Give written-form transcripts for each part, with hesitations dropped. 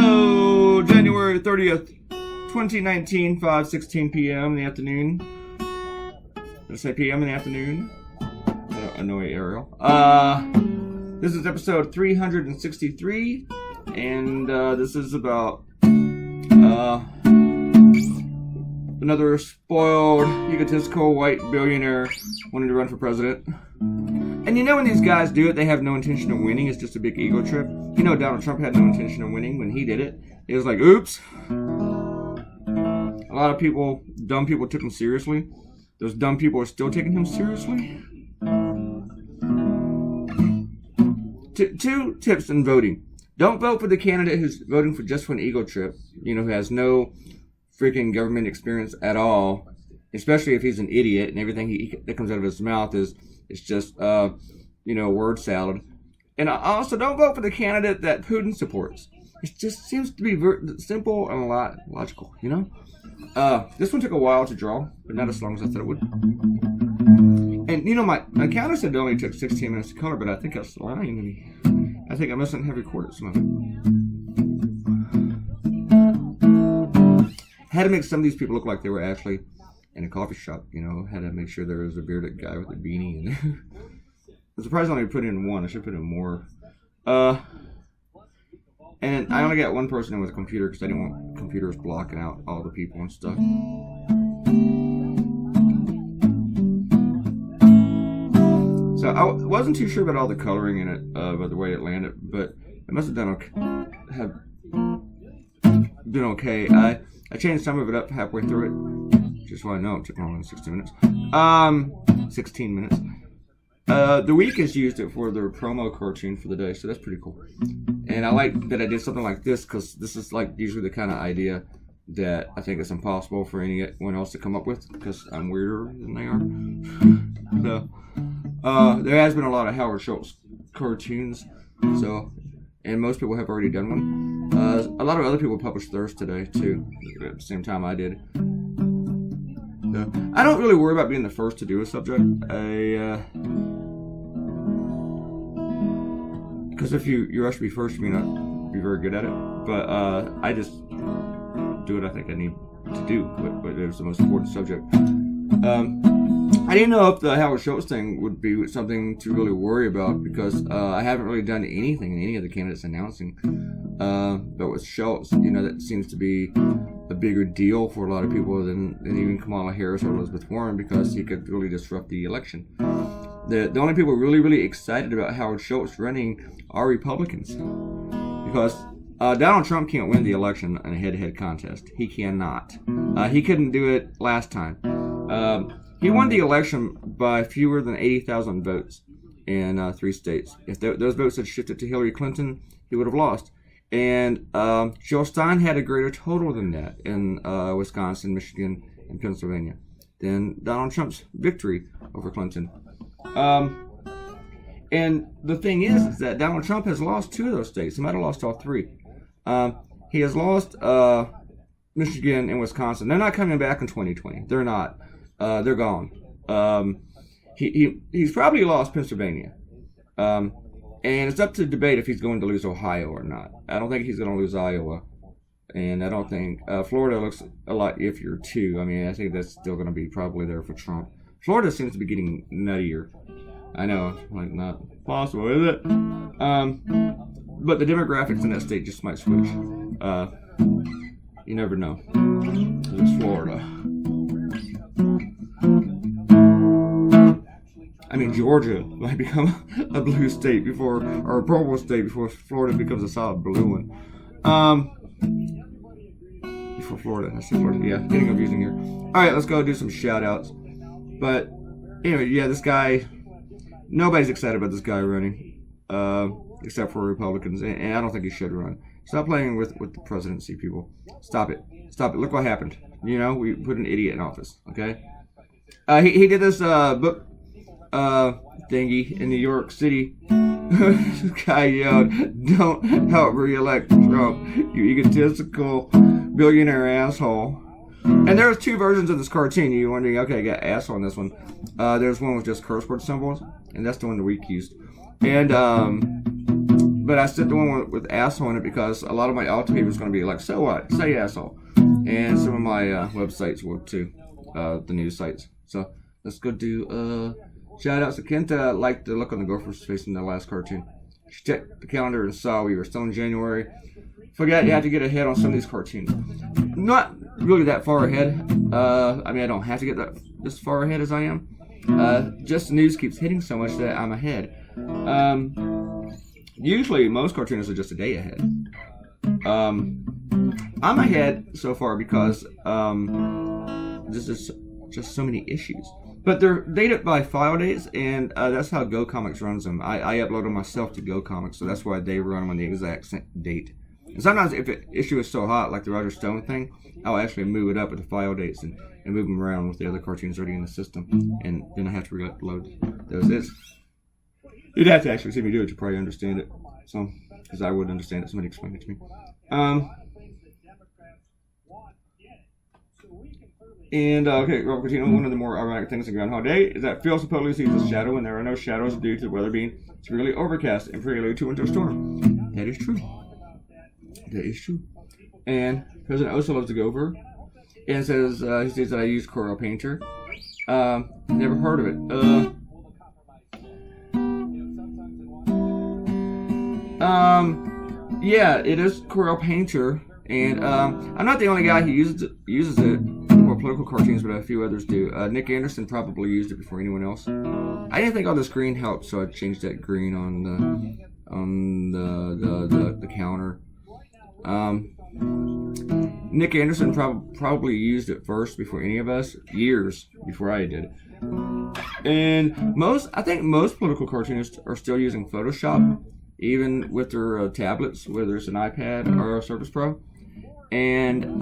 Oh, January 30th, 2019, 5:16 p.m. in the afternoon. Did I say p.m. in the afternoon? I know Ariel. This is episode 363, and this is about another spoiled, egotistical white billionaire wanting to run for president. And you know when these guys do it, they have no intention of winning. It's just a big ego trip. You know Donald Trump had no intention of winning when he did it. It was like, oops. A lot of people, dumb people, took him seriously. Those dumb people are still taking him seriously. Two tips in voting. Don't vote for the candidate who's voting for just for an ego trip. You know, who has no freaking government experience at all. Especially if he's an idiot and everything that comes out of his mouth is just, word salad. And also, don't vote for the candidate that Putin supports. It just seems to be very simple and a lot logical, you know? This one took a while to draw, but not as long as I thought it would. And, you know, my counter said it only took 16 minutes to color, but I think that's lying. I think I mustn't have recorded some of it. I had to make some of these people look like they were actually in a coffee shop, you know. Had to make sure there was a bearded guy with a beanie. And I'm surprised I only put in one. I should put in more. And I only got one person in with a computer because I didn't want computers blocking out all the people and stuff. So I wasn't too sure about all the coloring in it, by the way it landed, but it must have done okay. I changed some of it up halfway through it, just so I know it took longer than 16 minutes. 16 minutes. The week is used it for their promo cartoon for the day, so that's pretty cool. And I like that I did something like this because this is like usually the kind of idea that I think is impossible for anyone else to come up with because I'm weirder than they are. So there has been a lot of Howard Schultz cartoons, and most people have already done one. A lot of other people published theirs today too, at the same time I did. I don't really worry about being the first to do a subject. Because if you rush to be first, you may not be very good at it. But I just do what I think I need to do. But it was the most important subject. I didn't know if the Howard Schultz thing would be something to really worry about because I haven't really done anything in any of the candidates announcing. But with Schultz, you know, that seems to be a bigger deal for a lot of people than even Kamala Harris or Elizabeth Warren because he could really disrupt the election. The only people really excited about Howard Schultz running are Republicans because Donald Trump can't win the election in a head-to-head contest. He cannot. He couldn't do it last time. He won the election by fewer than 80,000 votes in 3 states. If those votes had shifted to Hillary Clinton, he would have lost. And Jill Stein had a greater total than that in Wisconsin, Michigan, and Pennsylvania than Donald Trump's victory over Clinton. And the thing is that Donald Trump has lost 2 of those states. He might have lost all 3. He has lost Michigan and Wisconsin. They're not coming back in 2020. They're not. They're gone. He's probably lost Pennsylvania. And it's up to debate if he's going to lose Ohio or not. I don't think he's going to lose Iowa. And I don't think Florida looks a lot iffier too. I mean, I think that's still going to be probably there for Trump. Florida seems to be getting nuttier. I know, like not possible, is it? But the demographics in that state just might switch. You never know. It's Florida. I mean, Georgia might become a blue state or a purple state before Florida becomes a solid blue one. Before Florida, I said Florida. Yeah, getting confusing here. All right, let's go do some shout outs. But anyway, yeah, this guy, nobody's excited about this guy running, except for Republicans, and I don't think he should run. Stop playing with the presidency, people. Stop it. Look what happened. You know, we put an idiot in office. Okay. He did this book thingy in New York City. This guy yelled, "Don't help re-elect Trump, you egotistical billionaire asshole." And there's 2 versions of this cartoon. You're wondering, okay, I got asshole on this one. There's one with just curse word symbols, and that's the one the week used. And but I sent the one with asshole in it because a lot of my alt paper is going to be like, so what? Say asshole. And some of my websites will too, the news sites. So let's go do shout outs to Kenta. Liked the look on the gopher's face in the last cartoon. She checked the calendar and saw we were still in January. Forgot you have to get ahead on some of these cartoons. Not really that far ahead. I mean, I don't have to get this far ahead as I am. Just the news keeps hitting so much that I'm ahead. Usually, most cartoonists are just a day ahead. I'm ahead so far because this is just so many issues. But they're dated by file dates, and that's how Go Comics runs them. I upload them myself to Go Comics, so that's why they run them on the exact date. And sometimes if an issue is so hot, like the Roger Stone thing, I'll actually move it up with the file dates and move them around with the other cartoons already in the system. And then I have to re-upload those. You'd have to actually see me do it to probably understand it. So, because I wouldn't understand it, somebody explain it to me. Okay, Robert Coutinho, one of the more ironic things in Groundhog Day is that Phil supposedly sees a shadow when there are no shadows due to the weather being severely overcast and prelude to winter storm. That is true. That is true. And President also loves to go over and says, he says that I use Corel Painter. Never heard of it. Yeah, it is Corel Painter, and I'm not the only guy who uses it for political cartoons, but a few others do. Nick Anderson probably used it before anyone else. I didn't think all this green helped, so I changed that green on the counter. Nick Anderson probably used it first before any of us, years before I did. And I think most political cartoonists are still using Photoshop, even with their tablets, whether it's an iPad or a Surface Pro. And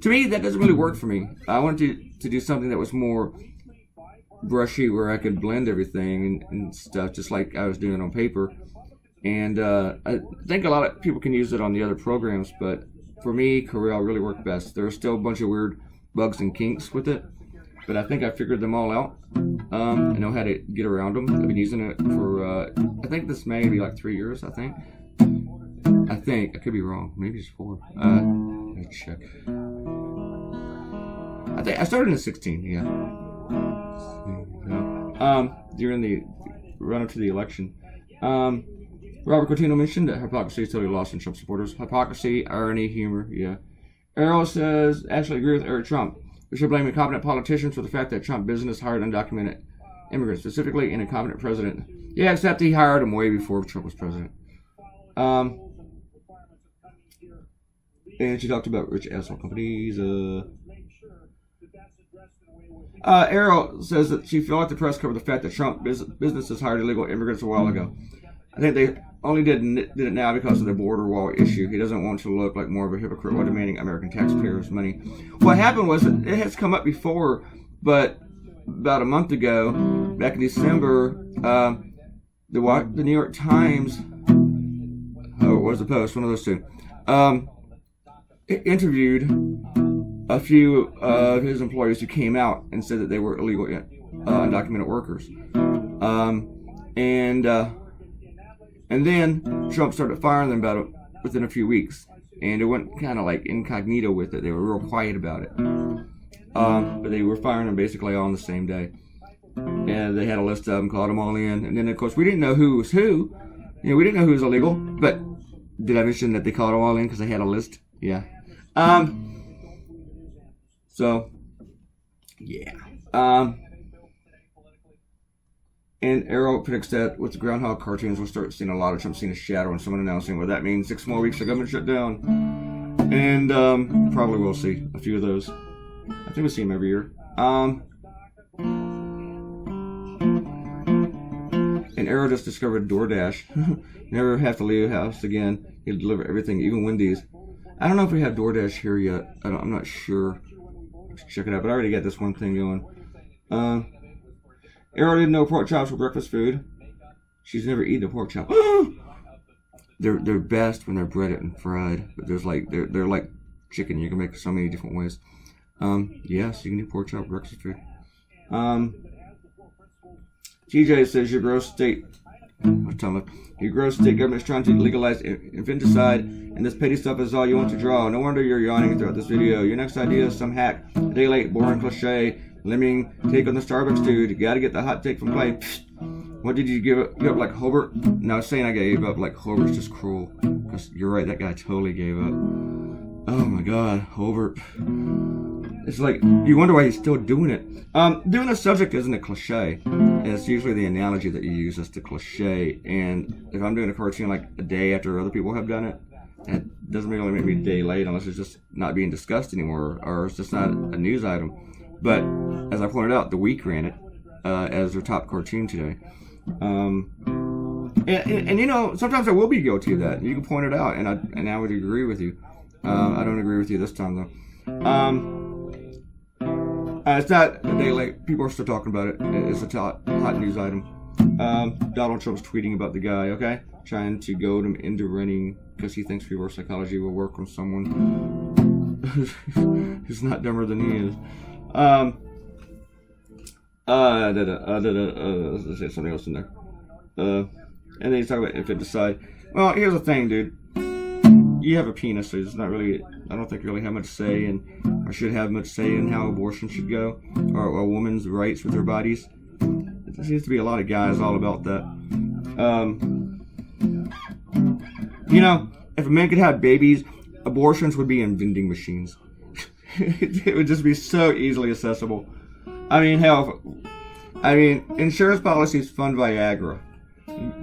to me, that doesn't really work for me. I wanted to do something that was more brushy, where I could blend everything and stuff, just like I was doing on paper. And I think a lot of people can use it on the other programs, but for me, Corel really worked best. There are still a bunch of weird bugs and kinks with it, but I think I figured them all out. I know how to get around them. I've been using it for, I think this may be like 3 years, I think. I could be wrong. Maybe it's 4. Let's check. I think I started in 16, yeah. During the run-up to the election. Robert Coutinho mentioned that hypocrisy is totally lost in Trump supporters. Hypocrisy, irony, humor, yeah. Errol says, actually agree with Eric Trump. We should blame incompetent politicians for the fact that Trump business hired undocumented immigrants, specifically an incompetent president. Yeah, except he hired them way before Trump was president. And she talked about rich asshole companies. Errol says that she felt like the press covered the fact that Trump businesses hired illegal immigrants a while ago. I think they only did it now because of the border wall issue. He doesn't want to look like more of a hypocrite while demanding American taxpayers' money. What happened was that it has come up before, but about a month ago, back in December, the New York Times, or was the Post, one of those two, interviewed a few of his employees who came out and said that they were illegal undocumented workers. And then Trump started firing them about it within a few weeks. And it went kind of like incognito with it. They were real quiet about it. But they were firing them basically all on the same day. And they had a list of them, called them all in. And then, of course, we didn't know who was who. You know, we didn't know who was illegal. But did I mention that they called them all in because they had a list? Yeah. So, yeah. And Arrow predicts that with the Groundhog cartoons, we'll start seeing a lot of Trump seeing a shadow and someone announcing, well, that means 6 more weeks of government shutdown. And probably we'll see a few of those. I think we'll see them every year. And Arrow just discovered DoorDash. Never have to leave the house again. He'll deliver everything, even Wendy's. I don't know if we have DoorDash here yet. I'm not sure. Let's check it out. But I already got this one thing going. Arrow didn't know pork chops were breakfast food. She's never eaten a pork chop. They're best when they're breaded and fried. But there's like they're like chicken. You can make so many different ways. Yes, you can do pork chop breakfast food. TJ says your gross state Your gross state government is trying to legalize infanticide, and this petty stuff is all you want to draw. No wonder you're yawning throughout this video. Your next idea is some hack, a day late, boring cliche, lemming take on the Starbucks dude. You gotta get the hot take from Clay. What did you give up like Hobart? No, saying I gave up like Hobart's just cruel. Because you're right, that guy totally gave up. Oh my God, Hobart. It's like, you wonder why he's still doing it. Doing a subject isn't a cliche. It's usually the analogy that you use as the cliche. And if I'm doing a cartoon like a day after other people have done it, it doesn't really make me a day late unless it's just not being discussed anymore or it's just not a news item. But as I pointed out, The Week ran it as their top cartoon today. And you know, sometimes I will be guilty of that. You can point it out, and I would agree with you. I don't agree with you this time though. It's not a day late. People are still talking about it. It's a hot news item. Donald Trump's tweeting about the guy, okay? Trying to goad him into running because he thinks reverse psychology will work on someone who's not dumber than he is. Let's say something else in there. And then he's talking about infanticide. Well, here's the thing, dude. You have a penis, so it's not really, I don't think you really have much say in, or should have much say in how abortion should go, or a woman's rights with their bodies. There seems to be a lot of guys all about that. You know, if a man could have babies, abortions would be in vending machines. It would just be so easily accessible. I mean, hell, insurance policies fund Viagra.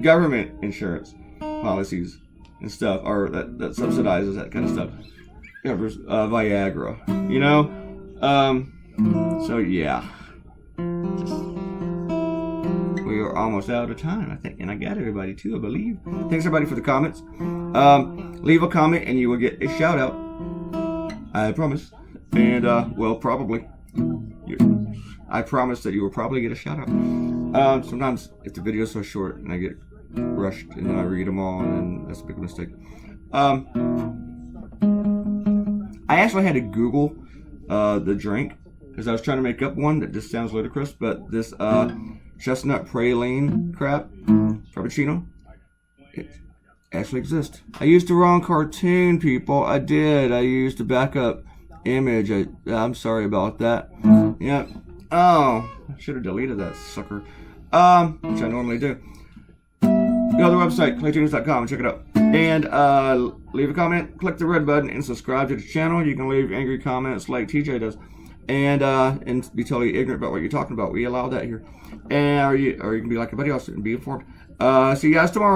Government insurance policies and stuff, or that subsidizes that kind of stuff. Covers Viagra, you know? So yeah. We are almost out of time, I think. And I got everybody too, I believe. Thanks everybody for the comments. Leave a comment and you will get a shout out. I promise. And, well, probably. I promise that you will probably get a shout out. Sometimes if the video is so short and I get rushed and then I read them all, and then that's a big mistake. I actually had to Google the drink because I was trying to make up one that just sounds ludicrous, but this chestnut praline crap, frappuccino, it actually exists. I used the wrong cartoon, people. I did. I used a backup image. I'm sorry about that. Yeah. Oh, I should have deleted that sucker. Which I normally do. Go to the website, Claytoonz.com, and check it out. And leave a comment, click the red button, and subscribe to the channel. You can leave angry comments like TJ does. And be totally ignorant about what you're talking about. We allow that here. And or you can be like everybody else and be informed. See you guys tomorrow.